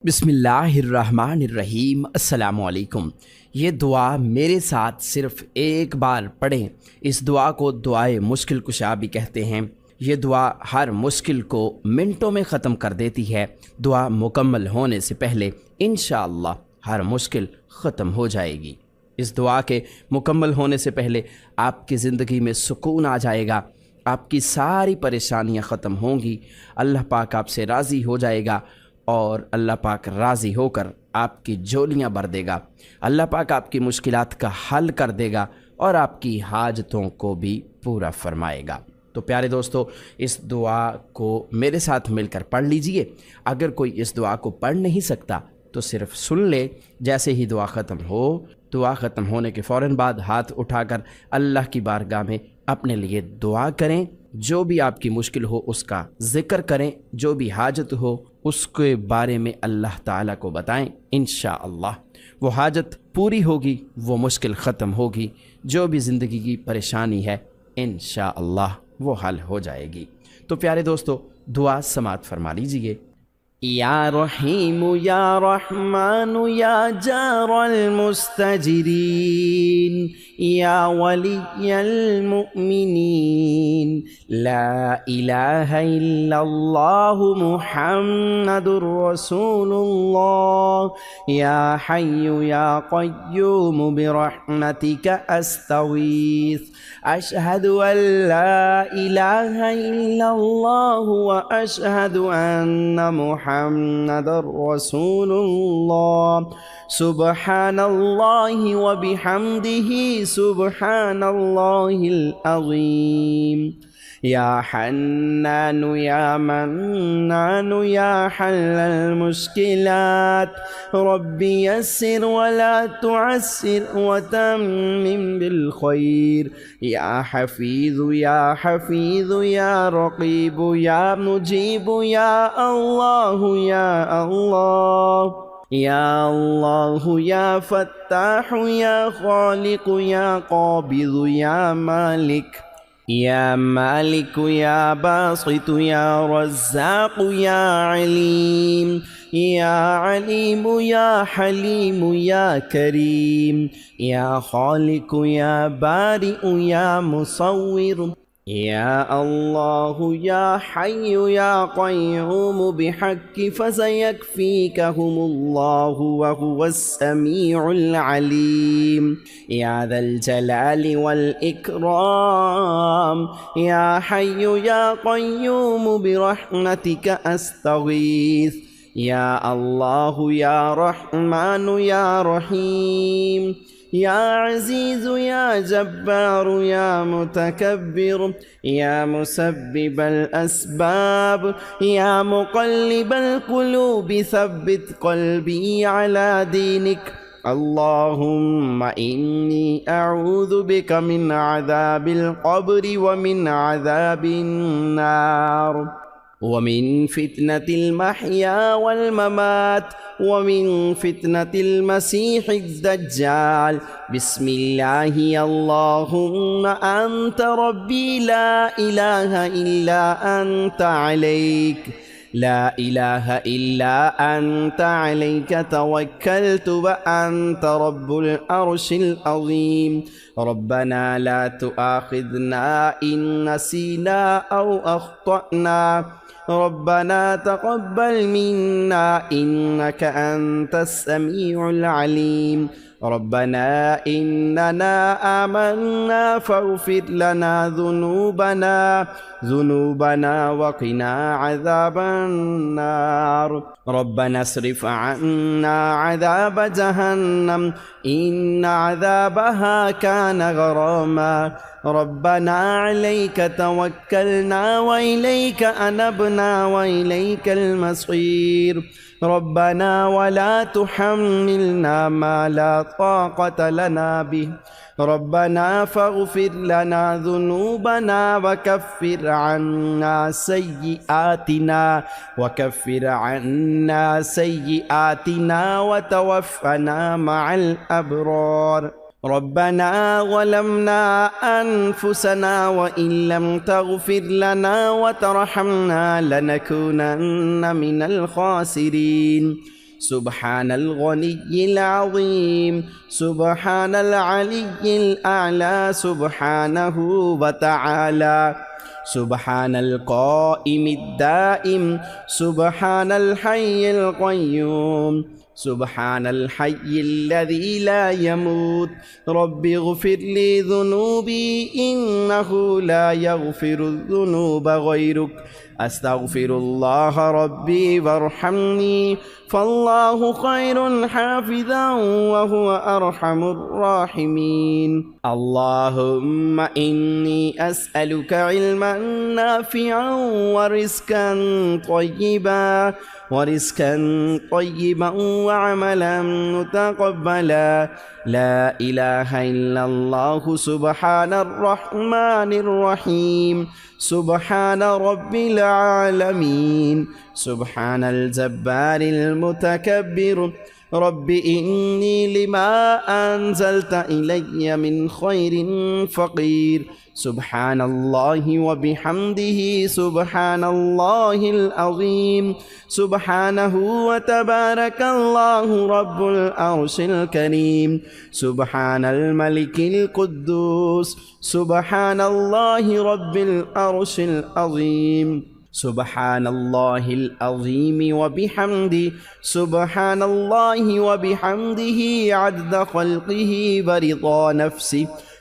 बिस्मिल्लाहिर्रहमानिर्रहीम अस्सलामुअलैकुम। ये दुआ मेरे साथ सिर्फ़ एक बार पढ़ें। इस दुआ को दुआए मुश्किल कुशा भी कहते हैं। ये दुआ हर मुश्किल को मिनटों में ख़त्म कर देती है। दुआ मुकम्मल होने से पहले इंशाअल्लाह हर मुश्किल ख़त्म हो जाएगी। इस दुआ के मुकम्मल होने से पहले आपकी ज़िंदगी में सुकून आ जाएगा, आपकी सारी परेशानियां ख़त्म होंगी, अल्लाह पाक आपसे राज़ी हो जाएगा और अल्लाह पाक राज़ी होकर आपकी झोलियाँ भर देगा। अल्लाह पाक आपकी मुश्किलात का हल कर देगा और आपकी हाजतों को भी पूरा फरमाएगा। तो प्यारे दोस्तों, इस दुआ को मेरे साथ मिलकर पढ़ लीजिए। अगर कोई इस दुआ को पढ़ नहीं सकता तो सिर्फ़ सुन ले। जैसे ही दुआ ख़त्म हो, दुआ ख़त्म होने के फ़ौरन बाद हाथ उठाकर अल्लाह की बारगाह में अपने लिए दुआ करें। जो भी आपकी मुश्किल हो उसका ज़िक्र करें, जो भी हाजत हो उसके बारे में अल्लाह ताला को बताएं। इंशाअल्लाह वो हाजत पूरी होगी, वो मुश्किल ख़त्म होगी। जो भी ज़िंदगी की परेशानी है इंशाअल्लाह वो हल हो जाएगी। तो प्यारे दोस्तों, दुआ समात फरमा लीजिए। या रहीमु या रहमानु या जारल मुस्तजिरीन या वलियल मुमिनीन ला इलाहा इल्लल्लाहु मुहम्मदुर रसूलुल्लाह या हय्यु या क़य्यूम बिरहमतिका अस्तगीथ अशहदु अल्ला इलाहा इल्लल्लाहु व अशहदु अन्ना मुहम्मदुर रसूलुल्लाह सुब्हानल्लाहि व बिहम्दिही सुब्हानल्लाहिल अज़ीम या हन्नानु या मन्नानु या हल्लल मुश्किलात रब्बी यस्सिर वला तुअस्सिर व तम्मिम बिल खैर या हफीज़ु या हफीज़ु या रक़ीबु या मुजीबु या अल्लाहु या अल्लाह या अल्लाहु या फत्ताहु या खालिकु या क़ाबिज़ु या मालिक या मालिकु या बासितु या रज़्ज़ाक़ु या अलीमु या हलीमु या करीम या खालिकु या बारिउ या मुसव्विर या अल्लाहु या हय्यु या क़य्यूम बिहक़्क़ि फसयकफ़ीकहुमुल्लाहु व हुवस्समीउल अलीम या ज़ल जलालि वल इकराम या हय्यु या क़य्यूम बिरहमतिका अस्तगीथ या अल्लाहु या रहमानु या रहीम या अज़ीज़ु या जब्बारु या मुतकब्बिर या मुसब्बिबल अस्बाब या मुक़ल्लिबल क़ुलूबि सब्बित क़ल्बी अला दीनिक अल्लाहुम्मा इन्नी अऊज़ु बिका मिन अज़ाबिल क़ब्रि व मिन अज़ाबिन नार वमिन फितनतिल महया वल ममात वमिन फितनतिल मसीहिद दज्जाल बिस्मिल्लाहि अल्लाहुम्मा अंत रब्बी ला इलाहा इल्ला अंत अलैक ला इलाहा इल्ला अंत अलैका तवक्कलतु व अंत रब्बुल अर्शिल अज़ीम रब्बना ला तुआखिज़ना इन नसीना औ अख़्तअना रब्बना तक़ब्बल मिन्ना इन्नका अंतस समीउल अलीम रब्बना इन्नना आमन्ना फ़ग़फ़िर लना ज़ुनूबना वक़िना अज़ाबन नार रब्बना अस्रिफ़ अन्ना अज़ाब जहन्नम इन्न अज़ाबहा कान गरामा रब्बना अलैका तवक्कलना व इलैका अनबना व इलैकल मसीर रब्बना वला तुहम्मिलना मा ला ताक़त लना बिह रब्बना फ़ग़फ़िर लना ज़ुनूबना वकफ़्फ़िर अन्ना सय्यिआतिना वतवफ़्फ़ना मअल अबरार रब्बना ज़लमना अनफुसना व इन लम तग़फ़िर लना व तरहमना लनकूनन्न मिनल ख़ासिरीन سبحان الغني العظيم سبحان العلي الأعلى سبحانه وتعالى سبحان القائم الدائم سبحان الحي القيوم سبحان الحي الذي لا يموت رب اغفر لي ذنوبي إنه لا يغفر الذنوب غيرك أستغفر الله ربي وارحمني فالله خير حافظا وهو أرحم الراحمين اللهم إني أسألك علما نافعا ورزقا طيبا وعملا متقبلا لا إله إلا الله سبحان الرحمن الرحيم سبحان رب العالمين سبحان الجبار المتكبر رب إني لما أنزلت إلي من خير فقير سبحان الله وبحمده سبحان الله العظيم سبحانه وتبارك الله رب العرش الكريم سبحان الملك القدوس سبحان الله رب العرش العظيم سبحان الله العظيم وبحمده سبحان الله وبحمده عدد خلقه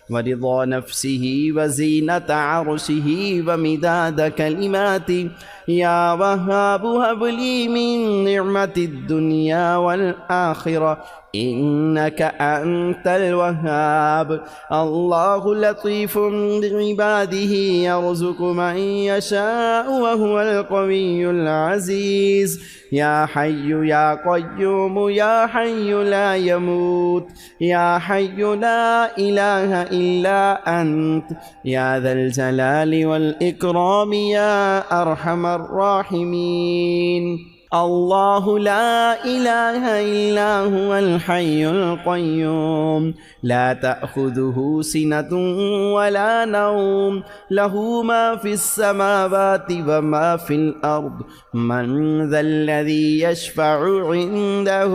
ورضا نفسه وزينة عرشه ومداد كلماته يا وهاب هب لي من نعمة الدنيا والآخرة إنك أنت الوهاب الله لطيف بعباده يرزق من يشاء وهو القوي العزيز يا حي يا قيوم يا حي لا يموت يا حي لا إله إلا أنت يا ذا الجلال والإكرام يا أرحم الراحمين الله لا إله إلا هو الحي القيوم لا تأخذه سنة ولا نوم له ما في السماوات وما في الأرض من ذا الذي يشفع عنده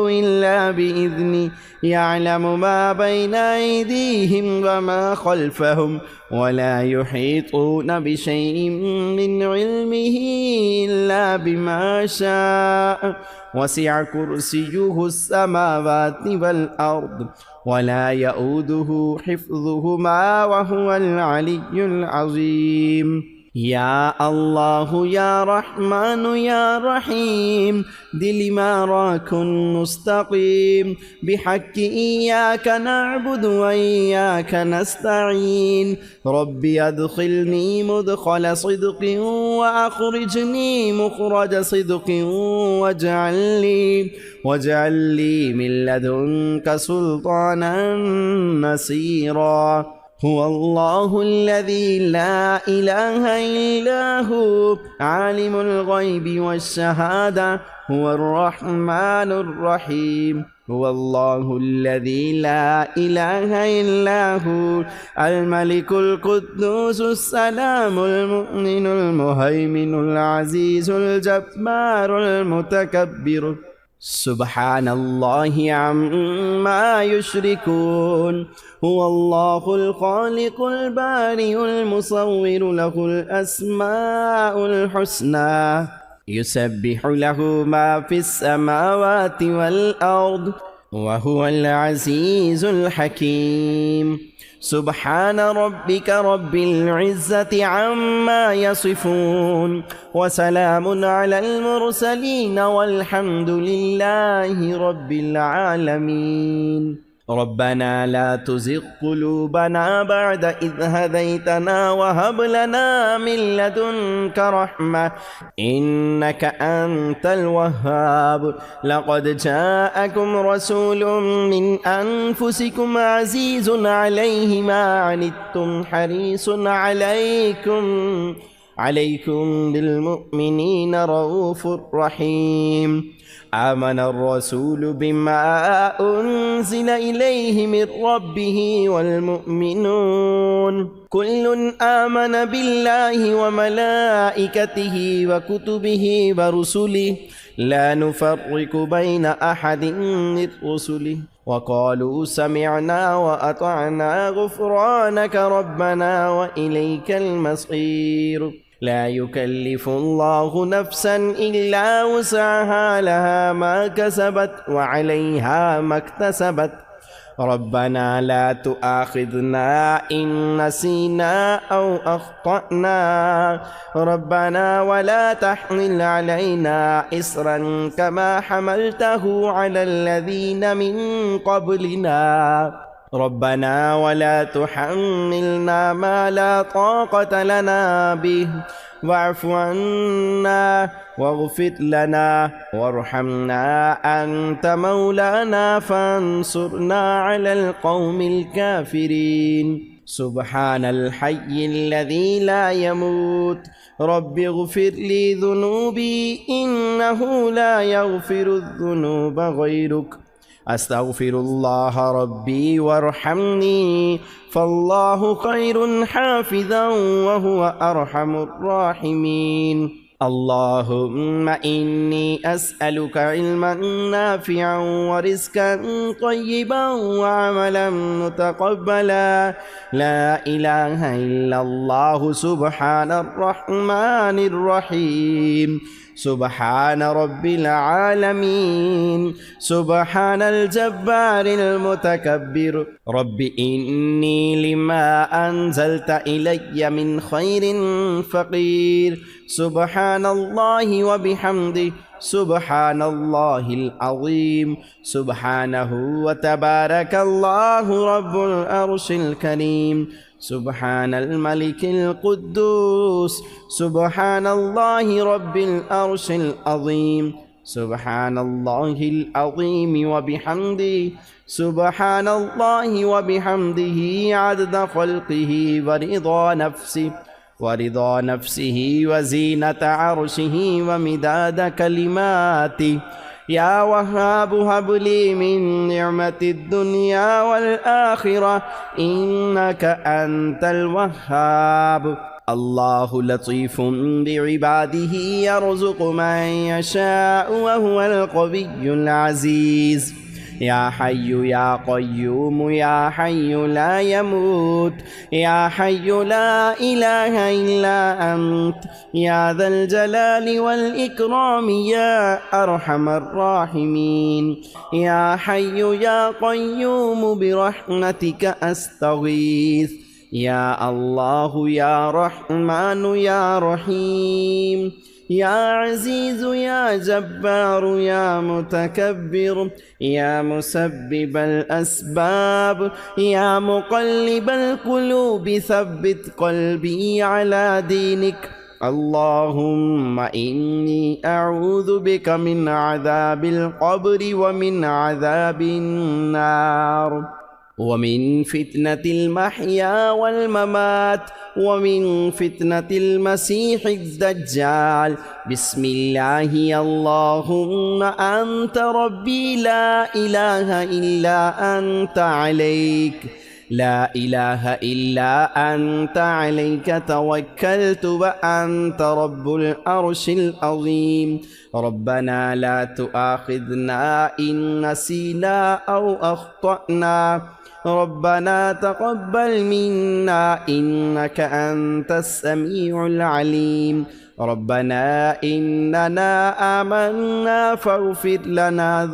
إلا بإذنه يعلم ما بين أيديهم وما خلفهم ولا يحيطون بشيء من علمه إلا بما شاء وسع كرسيه السماوات والأرض ولا يؤوده حفظهما وهو العلي العظيم يا الله يا رحمن يا رحيم دل ما راك مستقيم بحق إياك نعبد وإياك نستعين ربي أدخلني مدخل صدق وأخرجني مخرج صدق واجعل لي من لدنك سلطانا نصيرا هو الله الذي لا إله إلا هو عالم الغيب والشهادة هو الرحمن الرحيم هو الله الذي لا إله إلا هو الملك القدوس السلام المؤمن المهيمن العزيز الجبار المتكبر سبحان الله عما يشركون هو الله الخالق البارئ المصور له الأسماء الحسنى يسبح له ما في السماوات والأرض وهو العزيز الحكيم سبحان ربك رب العزة عما يصفون وسلام على المرسلين والحمد لله رب العالمين ربنا لا تزغ قلوبنا بعد إذ هديتنا وهب لنا من لدنك رحمة إنك أنت الوهاب لقد جاءكم رسول من أنفسكم عزيز عليه ما عنتم عليكم بالمؤمنين رؤوف رحيم آمن الرسول بما أنزل إليه من ربه والمؤمنون كل آمن بالله وملائكته وكتبه ورسله لا نفرق بين أحد من رسله وقالوا سمعنا وأطعنا غفرانك ربنا وإليك المصير لا يكلف الله نفسا إلا وسعها لها ما كسبت وعليها ما اكتسبت ربنا لا تؤاخذنا إن نسينا أو أخطأنا ربنا ولا تحمل علينا إصرا كما حملته على الذين من قبلنا ربنا ولا تحملنا ما لا طاقة لنا به واعف عنا واغفر لنا وارحمنا أنت مولانا فانصرنا على القوم الكافرين سبحان الحي الذي لا يموت رب اغفر لي ذنوبي إنه لا يغفر الذنوب غيرك أستغفر الله ربي وارحمني فالله خير حافظا وهو أرحم الراحمين اللهم إني أسألك علما نافعا ورزقا طيبا وعملا متقبلا لا إله إلا الله سبحان الرحمن الرحيم سبحان رب العالمين سبحان الجبار المتكبر رب إني لما أنزلت إلي من خير فقير سبحان الله وبحمده سبحان الله العظيم سبحانه وتبارك الله رب العرش الكريم سبحان الملك القدوس سبحان الله رب العرش العظيم سبحان الله العظيم وبحمده سبحان الله وبحمده عدد خلقه ورضا نفسه وزينة عرشه ومداد كلماته يا وهاب هب لي من نعمة الدنيا والآخرة إنك أنت الوهاب الله لطيف بعباده يرزق من يشاء وهو القوي العزيز يا حي يا قيوم يا حي لا يموت يا حي لا إله إلا أنت يا ذا الجلال والإكرام يا أرحم الراحمين يا حي يا قيوم برحمتك أستغيث يا الله يا رحمن يا رحيم يا عزيز يا جبار يا متكبر يا مسبب الأسباب يا مقلب القلوب ثبت قلبي على دينك اللهم إني أعوذ بك من عذاب القبر ومن عذاب النار ومن فتنة المحيا والممات ومن فتنة المسيح الدجال بسم الله اللهم أنت ربي لا إله إلا أنت لا إله إلا أنت عليك توكلت وأنت رب العرش العظيم ربنا لا تؤاخذنا إن نسينا أو أخطأنا ربنا تقبل منا إنك أنت السميع العليم ربنا إننا آمنا فاغفر لنا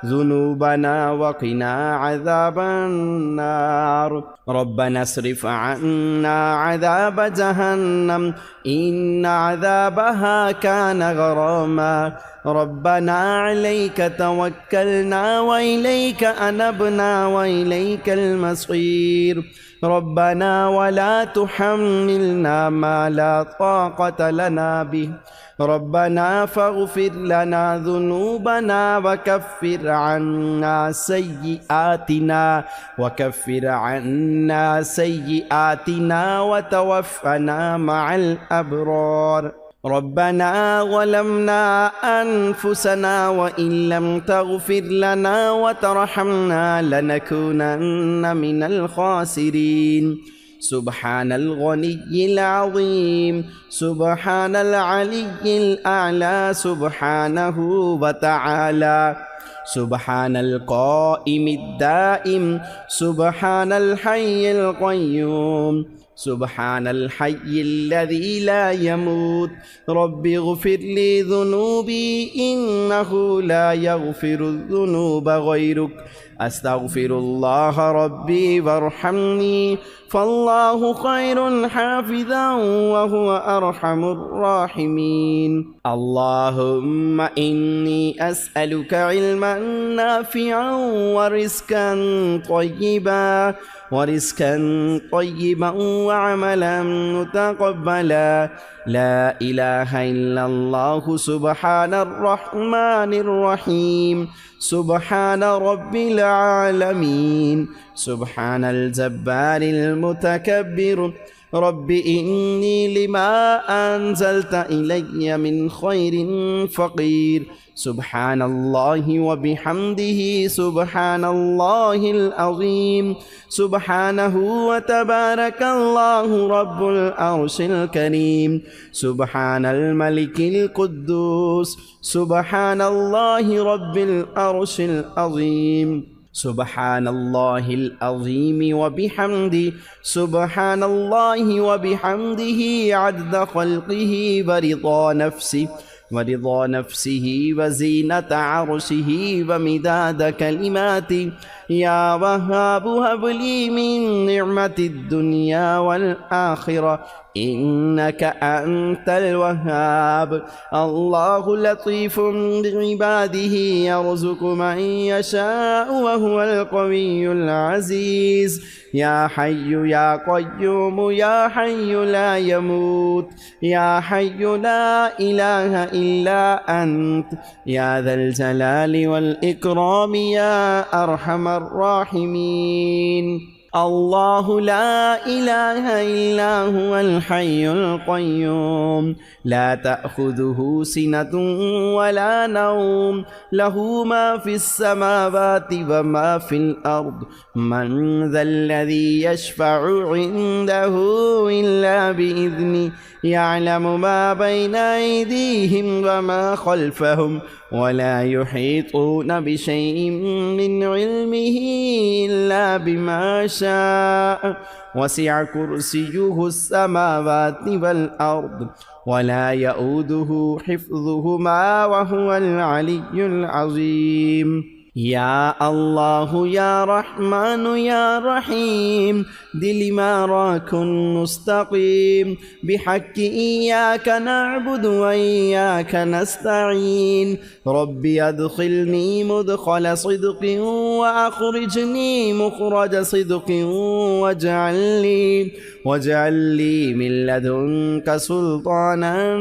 ذنوبنا وقنا عذاب النار ربنا اصرف عنا عذاب جهنم إن عذابها كان غراما ربنا عليك توكلنا وإليك أنبنا وإليك المصير ربنا ولا تحملنا ما لا طاقة لنا به ربنا فاغفر لنا ذنوبنا وكفر عنا سيئاتنا وتوفنا مع الأبرار. ربنا ظلمنا أنفسنا وإن لم تغفر لنا وترحمنا لنكونن من الخاسرين. سبحان الغني العظيم، سبحان العلي الأعلى سبحانه وتعالى، سبحان القائم الدائم، سبحان الحي القيوم، سبحان الحي الذي لا يموت. رب اغفر لي ذنوبي إنه لا يغفر الذنوب غيرك، أستغفر الله ربي وارحمني فالله خير حافظا وهو أرحم الراحمين. اللهم إني أسألك علما نافعا ورزقا طيبا وعملا متقبلا. لا إله إلا الله سبحان الرحمن الرحيم، سبحان رب العالمين، سبحان الجبار المتكبر. رب إني لما أنزلت إلي من خير فقير. سبحان الله وبحمده سبحان الله العظيم، سبحانه وتبارك الله رب العرش الكريم. سبحان الملك القدوس، سبحان الله رب العرش العظيم. سبحان الله العظيم وبحمده، سبحان الله وبحمده عدد خلقه ورضا نفسه وزينة عرشه ومداد كلماته. يا وهاب هب لي من نعمة الدنيا والآخرة إنك أنت الوهاب. الله لطيف بعباده يرزق من يشاء وهو القوي العزيز. يا حي يا قيوم يا حي لا يموت، يا حي لا إله إلا أنت، يا ذا الجلال والإكرام يا أرحم الراحمين. الله لا إله إلا هو الحي القيوم، لا تأخذه سنة ولا نوم، له ما في السماوات وما في الأرض. من ذا الذي يشفع عنده إلا بإذنه، يعلم ما بين أيديهم وما خلفهم ولا يحيطون بشيء من علمه إلا بما شاء. وسع كرسيه السماوات والأرض ولا يؤوده حفظهما وهو العلي العظيم. يا الله يا رحمن يا رحيم دل ما راكن مستقيم، بحق إياك نعبد وإياك نستعين. ربي أدخلني مدخل صدق وأخرجني مخرج صدق واجعل لي من لدنك سلطانا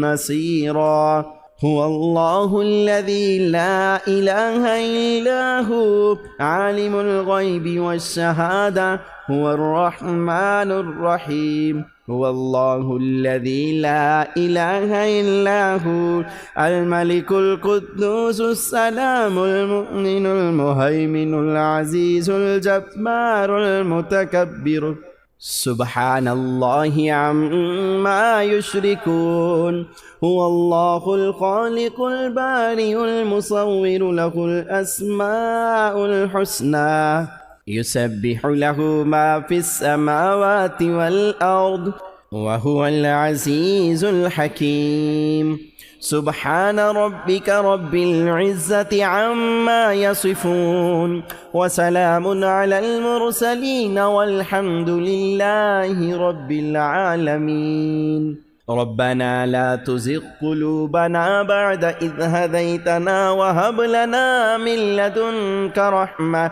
نصيرا. هو الله الذي لا إله إلا هو عالم الغيب والشهادة، هو الرحمن الرحيم. هو الله الذي لا إله إلا هو الملك القدوس السلام المؤمن المهيمن العزيز الجبار المتكبر. سبحان الله عما يشركون. هو الله الخالق البارئ المصور، له الأسماء الحسنى، يسبح له ما في السماوات والأرض وهو العزيز الحكيم. سبحان ربك رب العزة عما يصفون، وسلام على المرسلين والحمد لله رب العالمين. रब्बना ला तुज़िग़ क़ुलूबना बअद इज़ हदैतना वहब लना मिन लदुनका रहमा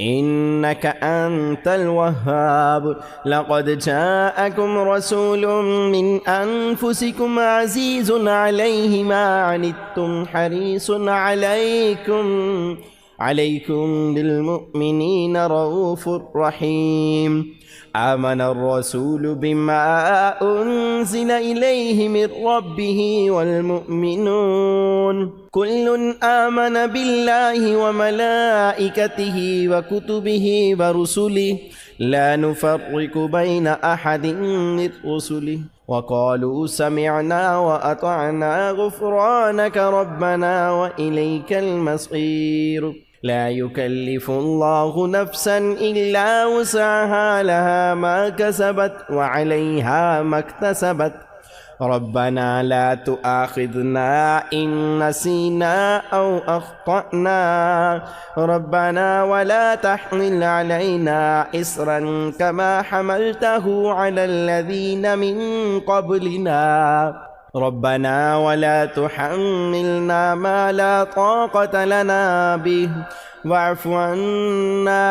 इन्नका अंतल वह्हाब लक़द जाअकुम रसूलुम मिन अनफुसिकुम अज़ीज़ुन अलैहि मा अनित्तुम हरीसुन अलैकुम बिलमुमिनीन रऊफ़ुर रहीम आमन अर्रसूल बिमा उन्ज़िल इलैहि मिर रब्बिहि वल मुमिनून कुल्लुन आमन बिल्लाहि व मलाइकतिहि व कुतुबिहि व रुसुलिहि ला नुफ़र्रिक़ु बैन अहदिन मिर रुसुलिहि व क़ालू समिअना व अतअना गुफ़्रानक रब्बना व इलैकल मसीर ला युकल्लिफुल्लाहु नफ्सन इल्ला वुसअहा लहा मा कसबत व अलैहा मक्तसबत रब्बना ला तुआखिज़ना इन नसीना औ अख़्तअना रब्बना वला तहमिल अलैना इस्रन कमा हमलतहु अलल्लज़ीना मिन क़ब्लिना रब्बना वला तुहम्मिलना मा ला ताक़त लना बिहि वाअफ़ु अन्ना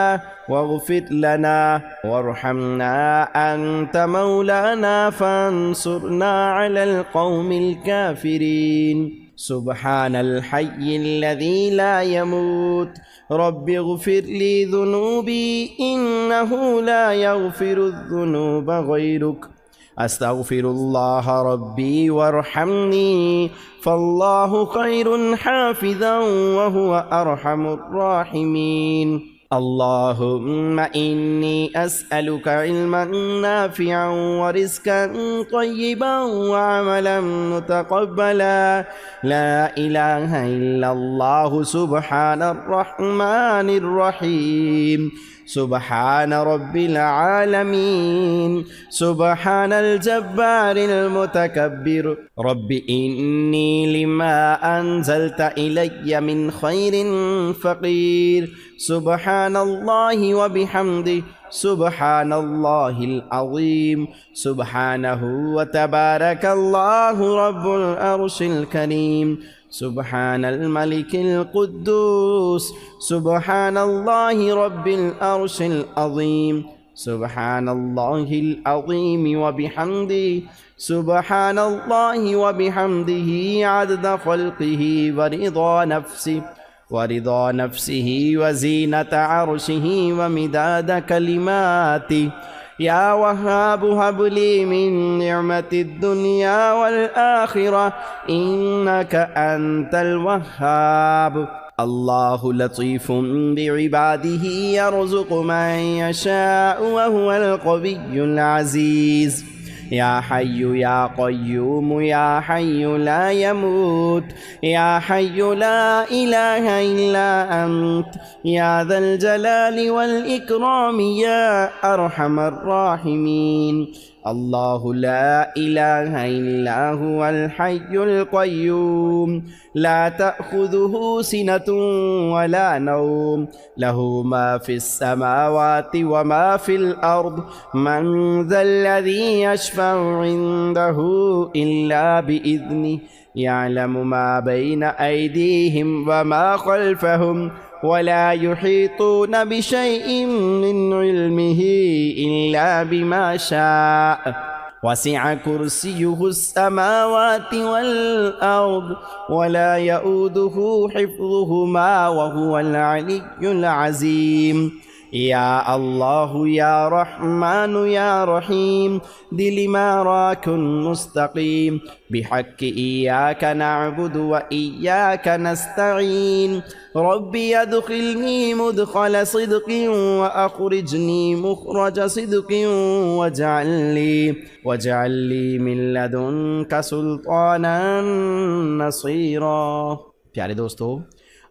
वग़फ़िर लना वरहमना अन्त मौलाना फ़ांसुरना अलल क़ौमिल काफ़िरीन सुब्हानल हय्यिल्लज़ी ला यमूत रब्बिग़फ़िर ली ज़ुनूबी इन्नहु ला यग़फ़िरुज़्ज़ुनूब ग़ैरुक अस्तग़फ़िरुल्लाह रब्बी वरहमनी फ़ल्लाहु ख़ैरुन हाफ़िज़न व हुवा अरहमुर राहिमीन अल्लाहुम्मा इन्नी अस्अलुका इल्मन नाफ़िअन व रिज़्क़न तय्यिबन व अमलन मुतक़ब्बला ला इलाहा इल्लल्लाहु सुब्हानर रहमानिर रहीम सुब्हान रब्बिल आलमीन सुब्हानल जब्बारिल मुतकब्बिर रब्बि इन्नी लिमा अंज़लता इलय्या मिन खैरिन फ़क़ीर सुब्हानल्लाहि व बिहम्दिहि सुब्हानल्लाहिल अज़ीम सुब्हानहु व तबारकल्लाहु रब्बुल अर्शिल करीम सुब्हानल मलिकिल कुद्दूस सुब्हानल्लाहि रब्बिल अर्शिल अज़ीम सुब्हानल्लाहिल अज़ीम व बिहम्दिहि सुब्हानल्लाहि व बिहम्दिहि अदद ख़ल्क़िहि व रिज़ा नफ्सिहि व ज़ीनत अर्शिहि व मिदाद कलिमातिहि या वहाब हबली मिन निअमतिद दुनिया वल आखिरह इन्नका अंतल वहाब अल्लाहु लतीफ़ुम बिइबादिही यरज़ुक़ु मन यशाअु व हुवल क़विय्युल अज़ीज़ या हय्यु या क़य्यूम या हय्यु ला यमूत या हय्यु ला इलाहा इल्ला अंत या ज़ल जलालि वल इकराम या अरहमर राहिमीन अल्लाहु ला इलाहा इल्ला हुवल हय्युल क़य्यूम ला तअख़ुज़ुहु सिनतुन वला नौम लहु मा फ़िस समावाति व मा फ़िल अर्द मन ज़ल्लज़ी यशफ़अु इन्दहु इल्ला बिइज़्निहि यअलमु मा बैन अयदीहिम व मा ख़ल्फ़हुम वला युहीतून बिशैइन मिन इल्मिहि इल्ला बिमा शाअ वसिअ कुर्सियुहुस समावाति वल अर्द वला यऊदुहु हिफ्ज़ुहुमा व हुवल अलिय्युल अज़ीम या अल्लाह या रहमान या रहीम दिल माराकुन मुस्तकीम बिहक्कि इय्याका नअबुदु व इय्याका नस्तईन रब्बी अदखिलनी मुदखल सिद्क़िन व अखरिजनी मुखरज सिद्क़िन वजअलनी मिन लदुनका सुल्तानन नसीरा। प्यारे दोस्तों,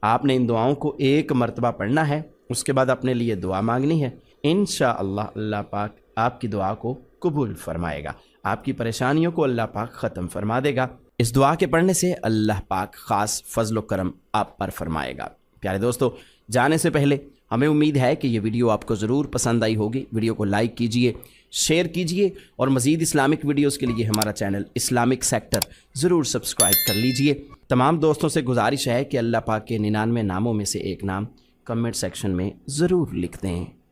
आपने इन दुआओं को एक मरतबा पढ़ना है, उसके बाद अपने लिए दुआ मांगनी है। इंशाअल्लाह अल्लाह पाक आपकी दुआ को कबूल फरमाएगा, आपकी परेशानियों को अल्लाह पाक ख़त्म फरमा देगा। इस दुआ के पढ़ने से अल्लाह पाक ख़ास फजल व करम आप पर फरमाएगा। प्यारे दोस्तों, जाने से पहले हमें उम्मीद है कि ये वीडियो आपको ज़रूर पसंद आई होगी। वीडियो को लाइक कीजिए, शेयर कीजिए और मज़ीद इस्लामिक वीडियोस के लिए हमारा चैनल इस्लामिक सेक्टर ज़रूर सब्सक्राइब कर लीजिए। तमाम दोस्तों से गुजारिश है कि अल्लाह पाक के 99 नामों में से एक नाम कमेंट सेक्शन में ज़रूर लिख दें।